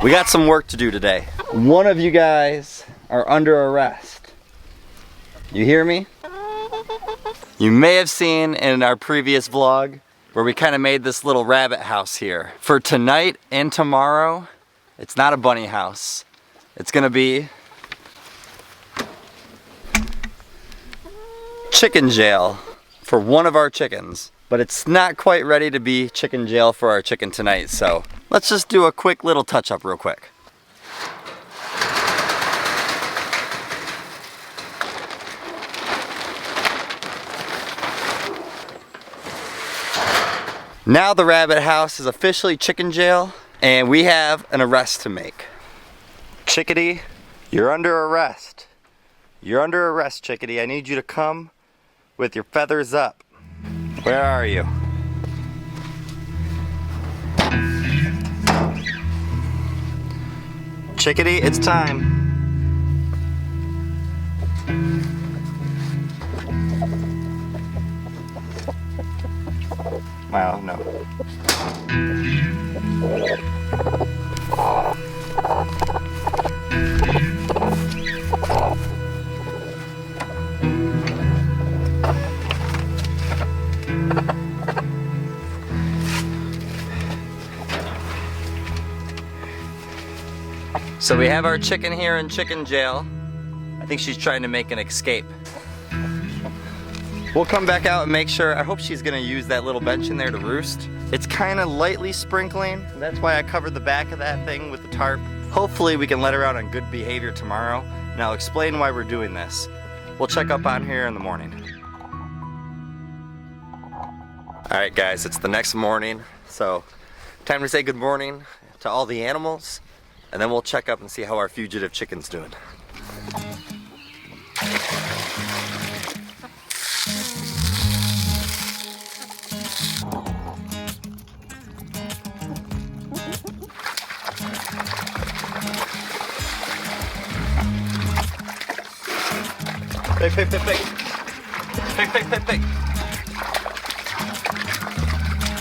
We got some work to do today. One of you guys are under arrest. You hear me? You may have seen in our previous vlog where we kind of made this little rabbit house here. For tonight and tomorrow, it's not a bunny house. It's gonna be chicken jail for one of our chickens. But it's not quite ready to be chicken jail for our chicken tonight, so let's just do a quick little touch up real quick. Now the rabbit house is officially chicken jail, and we have an arrest to make. Chickadee, you're under arrest. You're under arrest, Chickadee. I need you to come with your feathers up. Where are you? Chickadee, it's time. Wow, no. So we have our chicken here in chicken jail. I think she's trying to make an escape. We'll come back out and make sure. I hope she's gonna use that little bench in there to roost. It's kind of lightly sprinkling. That's why I covered the back of that thing with the tarp. Hopefully we can let her out on good behavior tomorrow. And I'll explain why we're doing this. We'll check up on her in the morning. All right guys, it's the next morning. So time to say good morning to all the animals. And then we'll check up and see how our fugitive chicken's doing. Pig, pig, pig, pig. Pig, pig, pig, pig.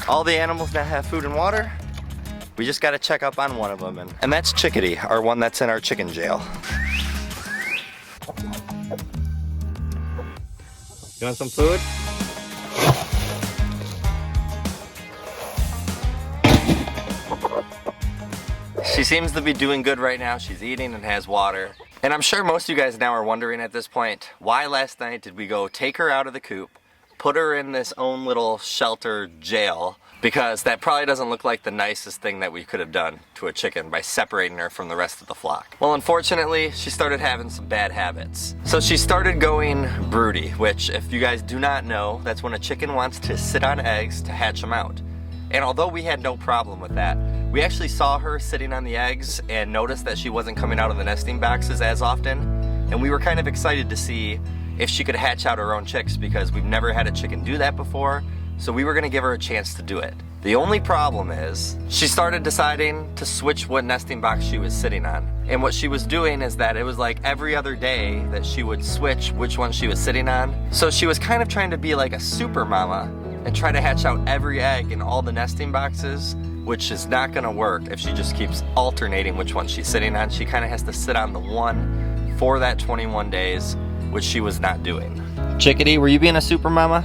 All the animals now have food and water. We just gotta check up on one of them, and that's Chickadee, our one that's in our chicken jail. You want some food? She seems to be doing good right now. She's eating and has water. And I'm sure most of you guys now are wondering at this point, why last night did we go take her out of the coop, put her in this own little shelter jail, because that probably doesn't look like the nicest thing that we could have done to a chicken by separating her from the rest of the flock. Well, unfortunately, she started having some bad habits. So she started going broody, which if you guys do not know, that's when a chicken wants to sit on eggs to hatch them out. And although we had no problem with that, we actually saw her sitting on the eggs and noticed that she wasn't coming out of the nesting boxes as often. And we were kind of excited to see if she could hatch out her own chicks because we've never had a chicken do that before. So we were gonna give her a chance to do it. The only problem is she started deciding to switch what nesting box she was sitting on. And what she was doing is that it was like every other day that she would switch which one she was sitting on. So she was kind of trying to be like a super mama and try to hatch out every egg in all the nesting boxes, which is not gonna work if she just keeps alternating which one she's sitting on. She kind of has to sit on the one for that 21 days, which she was not doing. Chickadee, were you being a super mama?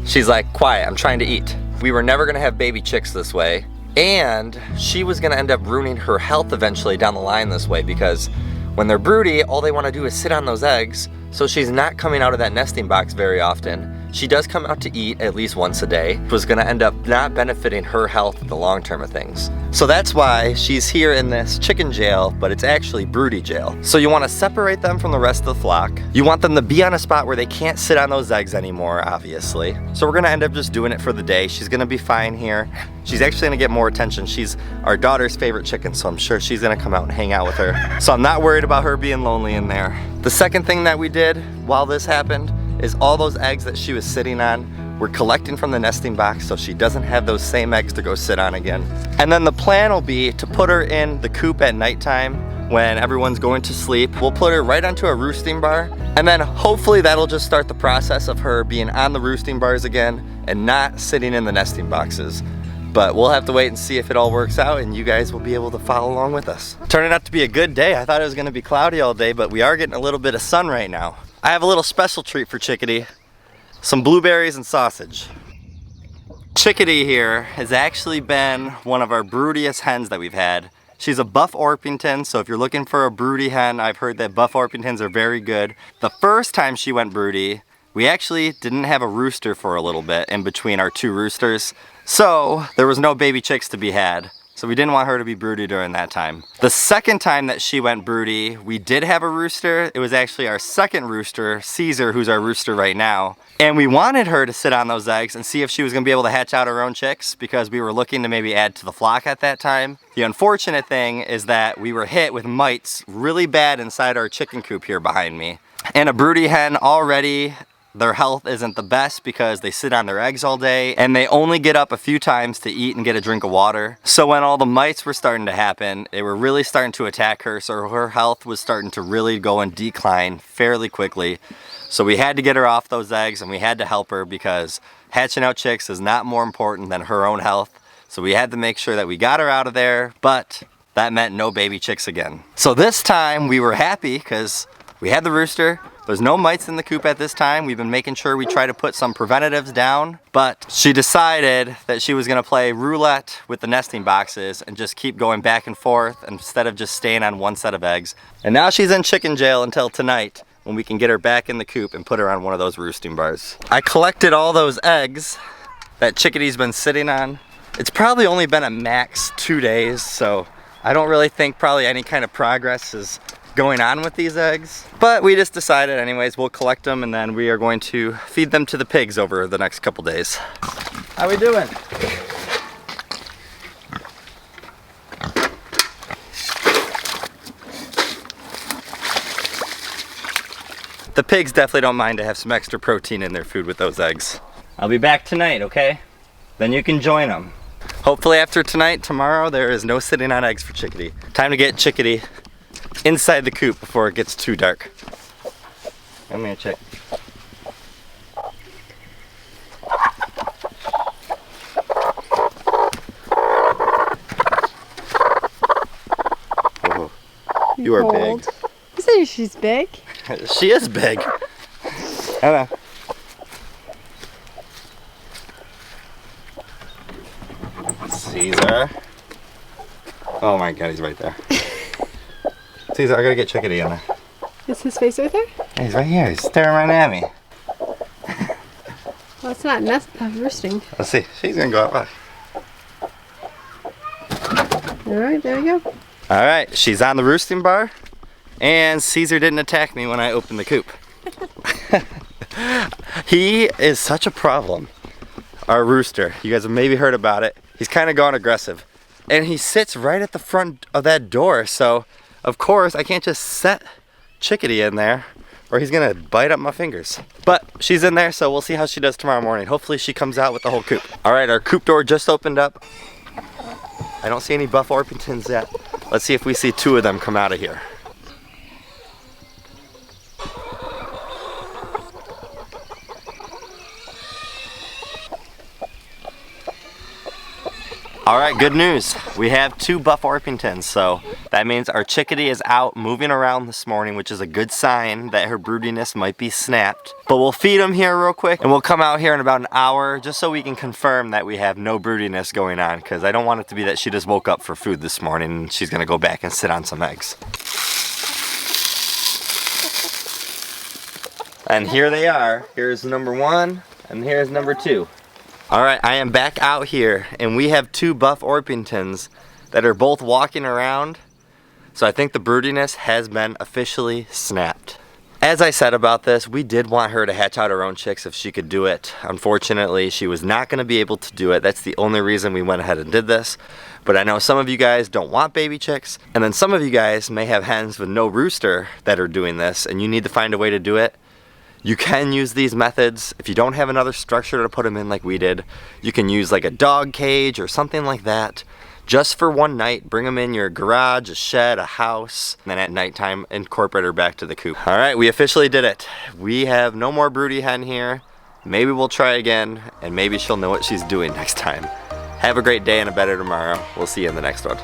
She's like, quiet, I'm trying to eat. We were never gonna have baby chicks this way, and she was gonna end up ruining her health eventually down the line this way, because when they're broody, all they wanna do is sit on those eggs, so she's not coming out of that nesting box very often. She does come out to eat at least once a day, which was gonna end up not benefiting her health in the long term of things. So that's why she's here in this chicken jail, but it's actually broody jail. So you wanna separate them from the rest of the flock. You want them to be on a spot where they can't sit on those eggs anymore, obviously. So we're gonna end up just doing it for the day. She's gonna be fine here. She's actually gonna get more attention. She's our daughter's favorite chicken, so I'm sure she's gonna come out and hang out with her. So I'm not worried about her being lonely in there. The second thing that we did while this happened is all those eggs that she was sitting on, we're collecting from the nesting box so she doesn't have those same eggs to go sit on again. And then the plan will be to put her in the coop at nighttime when everyone's going to sleep. We'll put her right onto a roosting bar, and then hopefully that'll just start the process of her being on the roosting bars again and not sitting in the nesting boxes. But we'll have to wait and see if it all works out, and you guys will be able to follow along with us. Turning out to be a good day. I thought it was gonna be cloudy all day, but we are getting a little bit of sun right now. I have a little special treat for Chickadee. Some blueberries and sausage. Chickadee here has actually been one of our broodiest hens that we've had. She's a Buff Orpington, so if you're looking for a broody hen, I've heard that Buff Orpingtons are very good. The first time she went broody, we actually didn't have a rooster for a little bit in between our two roosters. So there was no baby chicks to be had. So we didn't want her to be broody during that time. The second time that she went broody, we did have a rooster. It was actually our second rooster, Caesar, who's our rooster right now. And we wanted her to sit on those eggs and see if she was gonna be able to hatch out her own chicks because we were looking to maybe add to the flock at that time. The unfortunate thing is that we were hit with mites really bad inside our chicken coop here behind me. And a broody hen already, their health isn't the best because they sit on their eggs all day and they only get up a few times to eat and get a drink of water. So when all the mites were starting to happen, they were really starting to attack her, so her health was starting to really go in decline fairly quickly. So we had to get her off those eggs and we had to help her because hatching out chicks is not more important than her own health. So we had to make sure that we got her out of there, but that meant no baby chicks again. So this time we were happy because we had the rooster. There's no mites in the coop at this time. We've been making sure we try to put some preventatives down, but she decided that she was gonna play roulette with the nesting boxes and just keep going back and forth instead of just staying on one set of eggs. And now she's in chicken jail until tonight when we can get her back in the coop and put her on one of those roosting bars. I collected all those eggs that Chickadee's been sitting on. It's probably only been a max 2 days, so I don't really think probably any kind of progress is going on with these eggs, but we just decided anyways we'll collect them and then we are going to feed them to the pigs over the next couple days. How we doing? The pigs definitely don't mind to have some extra protein in their food with those eggs. I'll be back tonight, okay? Then you can join them. Hopefully after tonight, tomorrow, there is no sitting on eggs for Chickadee. Time to get Chickadee inside the coop before it gets too dark. I'm gonna check. Oh, you are big. You say she's big? She is big. Hello. Caesar. Oh my God, he's right there. Caesar, I gotta get Chickadee in there. Is his face right there? Yeah, he's right here. He's staring right at me. Well, it's not roosting. Let's see. She's gonna go out. All right, there we go. All right, she's on the roosting bar, and Caesar didn't attack me when I opened the coop. He is such a problem. Our rooster. You guys have maybe heard about it. He's kind of gone aggressive, and he sits right at the front of that door. So, of course, I can't just set Chickadee in there or he's gonna bite up my fingers. But she's in there, so we'll see how she does tomorrow morning. Hopefully she comes out with the whole coop. All right, our coop door just opened up. I don't see any Buff Orpingtons yet. Let's see if we see 2 of them come out of here. All right, good news. We have 2 Buff Orpingtons, so that means our Chickadee is out moving around this morning, which is a good sign that her broodiness might be snapped. But we'll feed them here real quick, and we'll come out here in about an hour just so we can confirm that we have no broodiness going on, because I don't want it to be that she just woke up for food this morning and she's gonna go back and sit on some eggs. And here they are. Here's number 1, and here's number 2. All right, I am back out here, and we have 2 Buff Orpingtons that are both walking around. So I think the broodiness has been officially snapped. As I said about this, we did want her to hatch out her own chicks if she could do it. Unfortunately, she was not gonna be able to do it. That's the only reason we went ahead and did this. But I know some of you guys don't want baby chicks, and then some of you guys may have hens with no rooster that are doing this, and you need to find a way to do it. You can use these methods. If you don't have another structure to put them in like we did, you can use like a dog cage or something like that. Just for one night, bring them in your garage, a shed, a house, and then at nighttime, incorporate her back to the coop. All right, we officially did it. We have no more broody hen here. Maybe we'll try again, and maybe she'll know what she's doing next time. Have a great day and a better tomorrow. We'll see you in the next one.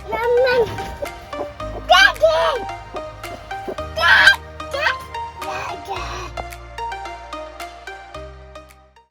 Mom,